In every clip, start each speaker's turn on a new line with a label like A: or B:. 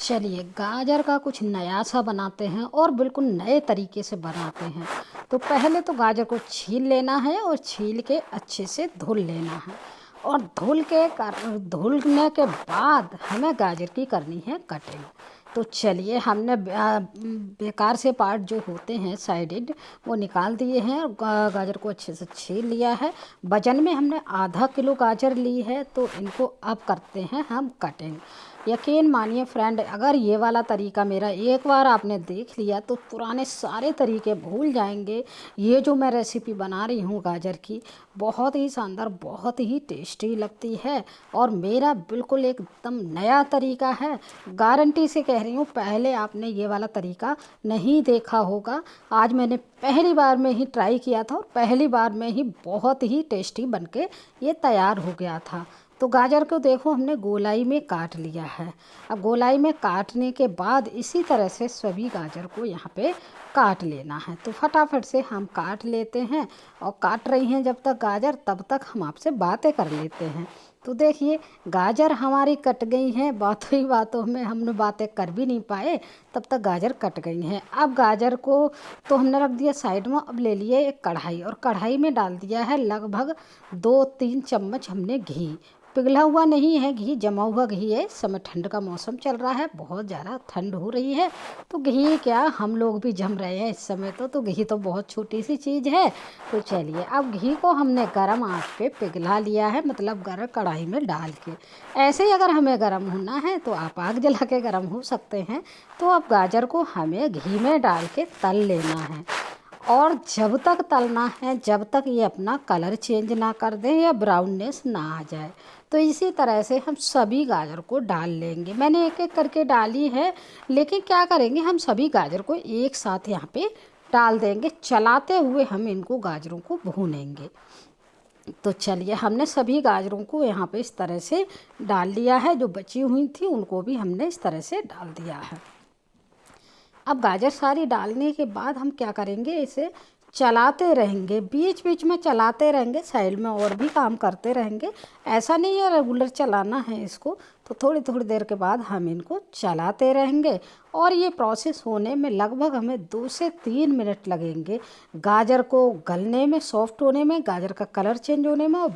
A: चलिए गाजर का कुछ नया सा बनाते हैं और बिल्कुल नए तरीके से बनाते हैं। तो पहले तो गाजर को छील लेना है और छील के अच्छे से धुल लेना है। और धुलने के बाद हमें गाजर की करनी है कटिंग। तो चलिए हमने बेकार से पार्ट जो होते हैं साइडेड वो निकाल दिए हैं और गाजर को अच्छे से छील लिया है। वजन में हमने आधा किलो गाजर ली है, तो इनको अब करते हैं हम कटिंग। यकीन मानिए फ्रेंड, अगर ये वाला तरीका मेरा एक बार आपने देख लिया तो पुराने सारे तरीके भूल जाएंगे। ये जो मैं रेसिपी बना रही हूँ गाजर की, बहुत ही शानदार, बहुत ही टेस्टी लगती है और मेरा बिल्कुल एकदम नया तरीका है। गारंटी से कह रही हूँ, पहले आपने ये वाला तरीका नहीं देखा होगा। आज मैंने पहली बार में ही ट्राई किया था और पहली बार में ही बहुत ही टेस्टी बनके ये तैयार हो गया था। तो गाजर को देखो हमने गोलाई में काट लिया है। अब गोलाई में काटने के बाद इसी तरह से सभी गाजर को यहाँ पे काट लेना है। तो फटाफट से हम काट लेते हैं और काट रही हैं जब तक गाजर, तब तक हम आपसे बातें कर लेते हैं। तो देखिए गाजर हमारी कट गई हैं, बातों ही बातों में हमने बातें कर भी नहीं पाए, तब तक गाजर कट गई हैं। अब गाजर को तो हमने रख दिया साइड में। अब ले लिए एक कढ़ाई और कढ़ाई में डाल दिया है लगभग 2-3 चम्मच हमने घी। पिघला हुआ नहीं है घी, जमा हुआ घी है। इस समय ठंड का मौसम चल रहा है, बहुत ज़्यादा ठंड हो रही है, तो घी क्या हम लोग भी जम रहे हैं इस समय। तो घी तो बहुत छोटी सी चीज़ है। तो चलिए अब घी को हमने गरम आंच पे पिघला लिया है, मतलब गरम कढ़ाई में डाल के। ऐसे ही अगर हमें गरम होना है तो आप आग जला के गरम हो सकते हैं। तो अब गाजर को हमें घी में डाल के तल लेना है और जब तक तलना है, जब तक ये अपना कलर चेंज ना कर दे या ब्राउननेस ना आ जाए। तो इसी तरह से हम सभी गाजर को डाल लेंगे। मैंने एक एक करके डाली है, लेकिन क्या करेंगे, हम सभी गाजर को एक साथ यहाँ पे डाल देंगे। चलाते हुए हम इनको गाजरों को भूनेंगे। तो चलिए हमने सभी गाजरों को यहाँ पे इस तरह से डाल लिया है। जो बची हुई थी उनको भी हमने इस तरह से डाल दिया है। अब गाजर सारी डालने के बाद हम क्या करेंगे, इसे चलाते रहेंगे, बीच बीच में चलाते रहेंगे, साइड में और भी काम करते रहेंगे। ऐसा नहीं है रेगुलर चलाना है इसको। तो थोड़ी थोड़ी देर के बाद हम इनको चलाते रहेंगे और ये प्रोसेस होने में लगभग हमें 2 से 3 मिनट लगेंगे। गाजर को गलने में, सॉफ्ट होने में, गाजर का कलर चेंज होने में और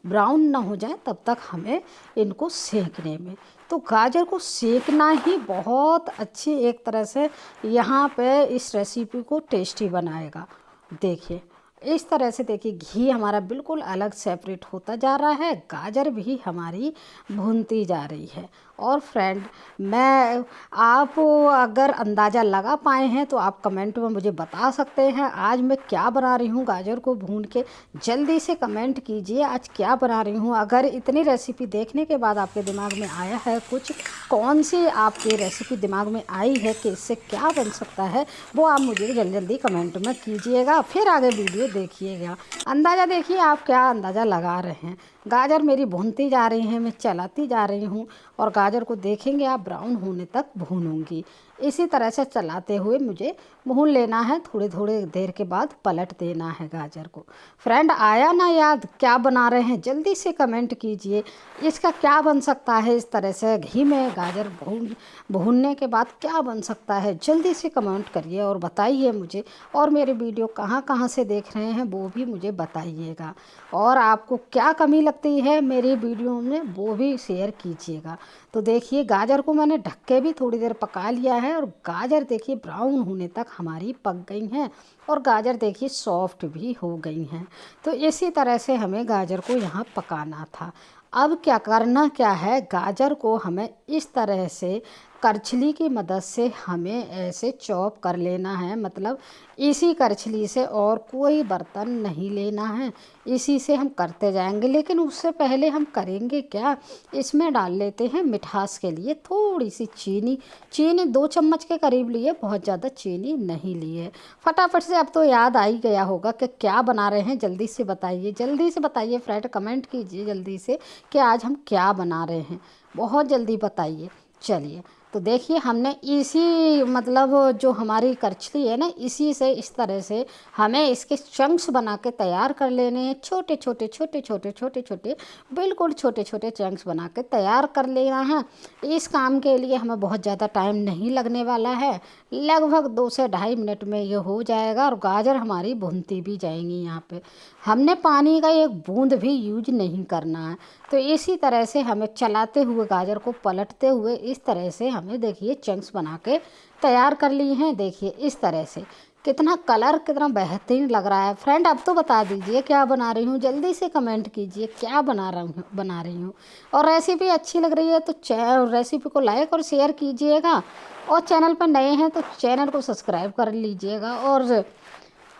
A: ब्राउन ना हो जाए तब तक हमें इनको सेकने में। तो गाजर को सेकना ही बहुत अच्छी एक तरह से यहाँ पे इस रेसिपी को टेस्टी बनाएगा। देखिए इस तरह से, देखिए घी हमारा बिल्कुल अलग सेपरेट होता जा रहा है, गाजर भी हमारी भूनती जा रही है। और फ्रेंड, मैं आप अगर अंदाज़ा लगा पाए हैं तो आप कमेंट में मुझे बता सकते हैं आज मैं क्या बना रही हूँ। गाजर को भून के जल्दी से कमेंट कीजिए आज क्या बना रही हूँ। अगर इतनी रेसिपी देखने के बाद आपके दिमाग में आया है कुछ, कौन सी आपकी रेसिपी दिमाग में आई है कि इससे क्या बन सकता है, वो आप मुझे जल्दी जल्दी कमेंट में कीजिएगा। फिर आगे वीडियो देखिएगा। अंदाज़ा देखिए आप क्या अंदाज़ा लगा रहे हैं। गाजर मेरी भूनती जा रही हैं, मैं चलाती जा रही हूँ और गाजर को देखेंगे आप ब्राउन होने तक भूनूंगी। इसी तरह से चलाते हुए मुझे भून लेना है। थोड़ी थोड़ी देर के बाद पलट देना है गाजर को। फ्रेंड, आया ना याद क्या बना रहे हैं, जल्दी से कमेंट कीजिए। इसका क्या बन सकता है, इस तरह से घी में गाजर भूनने के बाद क्या बन सकता है, जल्दी से कमेंट करिए और बताइए मुझे। और मेरे वीडियो कहाँ कहाँ से देख रहे हैं वो भी मुझे बताइएगा। और आपको क्या कमी लगती है मेरी वीडियो में वो भी शेयर कीजिएगा। तो देखिए गाजर को मैंने ढक के भी थोड़ी देर पका लिया है और गाजर देखिए ब्राउन होने तक हमारी पक गई हैं और गाजर देखिए सॉफ्ट भी हो गई हैं। तो इसी तरह से हमें गाजर को यहाँ पकाना था। अब क्या करना क्या है, गाजर को हमें इस तरह से करछली की मदद से हमें ऐसे चॉप कर लेना है। मतलब इसी करछली से, और कोई बर्तन नहीं लेना है, इसी से हम करते जाएंगे। लेकिन उससे पहले हम करेंगे क्या, इसमें डाल लेते हैं मिठास के लिए थोड़ी सी चीनी। चीनी 2 चम्मच के करीब लिए, बहुत ज़्यादा चीनी नहीं लिए। फटाफट से अब तो याद आ ही गया होगा कि क्या बना रहे हैं। जल्दी से बताइए, जल्दी से बताइए फ्रेंड, कमेंट कीजिए जल्दी से कि आज हम क्या बना रहे हैं, बहुत जल्दी बताइए। चलिए तो देखिए हमने इसी मतलब जो हमारी करछली है ना, इसी से इस तरह से हमें इसके चंक्स बना के तैयार कर लेने हैं। छोटे छोटे छोटे छोटे छोटे छोटे बिल्कुल छोटे छोटे चंक्स बना के तैयार कर लेना है। इस काम के लिए हमें बहुत ज़्यादा टाइम नहीं लगने वाला है, लगभग 2 से ढाई मिनट में ये हो जाएगा और गाजर हमारी भुनती भी जाएंगी। यहाँ पे हमने पानी का एक बूंद भी यूज नहीं करना है। तो इसी तरह से हमें चलाते हुए गाजर को पलटते हुए इस तरह से हमें देखिए चंक्स बना के तैयार कर ली हैं। देखिए इस तरह से कितना कलर कितना बेहतरीन लग रहा है। फ्रेंड अब तो बता दीजिए क्या बना रही हूँ, जल्दी से कमेंट कीजिए क्या बना रही हूँ। और रेसिपी अच्छी लग रही है तो रेसिपी को लाइक और शेयर कीजिएगा, और चैनल पर नए हैं तो चैनल को सब्सक्राइब कर लीजिएगा, और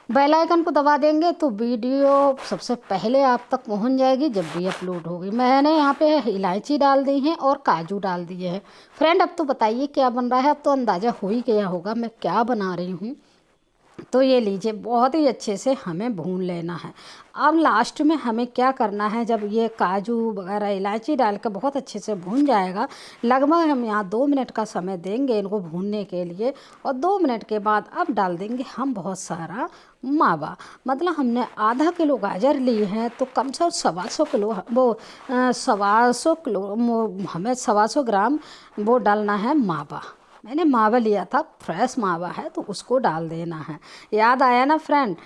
A: बेल आइकन को दबा देंगे तो वीडियो सबसे पहले आप तक पहुंच जाएगी जब भी अपलोड होगी। मैंने यहाँ पे इलायची डाल दी है और काजू डाल दिए हैं। फ्रेंड अब तो बताइए क्या बन रहा है, अब तो अंदाज़ा हो ही गया होगा मैं क्या बना रही हूँ। तो ये लीजिए बहुत ही अच्छे से हमें भून लेना है। अब लास्ट में हमें क्या करना है, जब ये काजू वगैरह इलायची डाल के बहुत अच्छे से भून जाएगा, लगभग हम यहाँ 2 मिनट का समय देंगे इनको भूनने के लिए। और 2 मिनट के बाद अब डाल देंगे हम बहुत सारा मावा। मतलब हमने आधा किलो गाजर ली है तो कम से कम 125 किलो वो 125 किलो हमें 125 ग्राम वो डालना है मावा। मैंने मावा लिया था, फ्रेश मावा है तो उसको डाल देना है। याद आया ना फ्रेंड,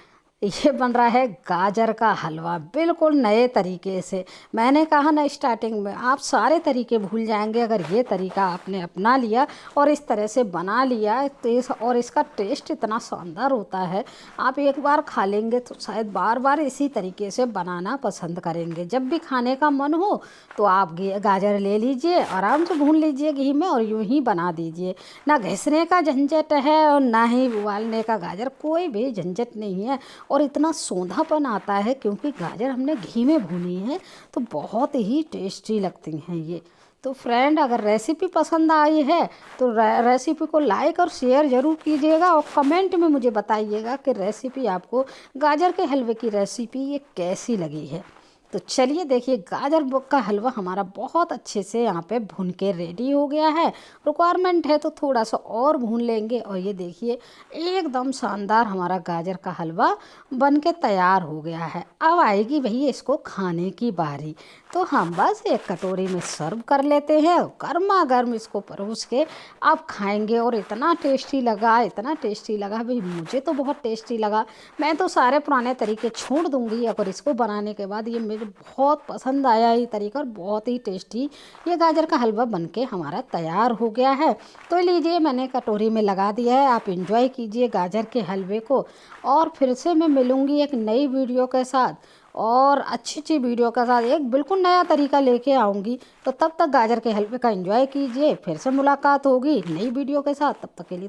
A: ये बन रहा है गाजर का हलवा बिल्कुल नए तरीके से। मैंने कहा ना स्टार्टिंग में, आप सारे तरीके भूल जाएंगे अगर ये तरीका आपने अपना लिया और इस तरह से बना लिया तो और इसका टेस्ट इतना शानदार होता है, आप एक बार खा लेंगे तो शायद बार बार इसी तरीके से बनाना पसंद करेंगे। जब भी खाने का मन हो तो आप गाजर ले लीजिए, आराम से भून लीजिए घी में और यूं ही बना दीजिए। ना घिसने का झंझट है और ना ही उबालने का, गाजर कोई भी झंझट नहीं है। और इतना सौंधापन आता है क्योंकि गाजर हमने घी में भूनी है तो बहुत ही टेस्टी लगती हैं ये। तो फ्रेंड अगर रेसिपी पसंद आई है तो रेसिपी को लाइक और शेयर ज़रूर कीजिएगा, और कमेंट में मुझे बताइएगा कि रेसिपी आपको गाजर के हलवे की रेसिपी ये कैसी लगी है। तो चलिए देखिए गाजर का हलवा हमारा बहुत अच्छे से यहाँ पे भून के रेडी हो गया है। रिक्वायरमेंट है तो थोड़ा सा और भून लेंगे, और ये देखिए एकदम शानदार हमारा गाजर का हलवा बन के तैयार हो गया है। अब आएगी भैया इसको खाने की बारी, तो हम बस एक कटोरी में सर्व कर लेते हैं, गर्मा गर्म इसको परोस के आप खाएंगे। और इतना टेस्टी लगा, इतना टेस्टी लगा भाई, मुझे तो बहुत टेस्टी लगा। मैं तो सारे पुराने तरीके छोड़ दूंगी अगर इसको बनाने के बाद, ये मुझे बहुत पसंद आया ये तरीका, और बहुत ही टेस्टी ये गाजर का हलवा बनके हमारा तैयार हो गया है। तो लीजिए मैंने कटोरी में लगा दिया है, आप एंजॉय कीजिए गाजर के हलवे को। और फिर से मैं मिलूँगी एक नई वीडियो के साथ, और अच्छी वीडियो के साथ एक बिल्कुल नया तरीका लेके आऊँगी। तो तब तक गाजर के हलवे का एंजॉय कीजिए, फिर से मुलाकात होगी नई वीडियो के साथ, तब तक के लिए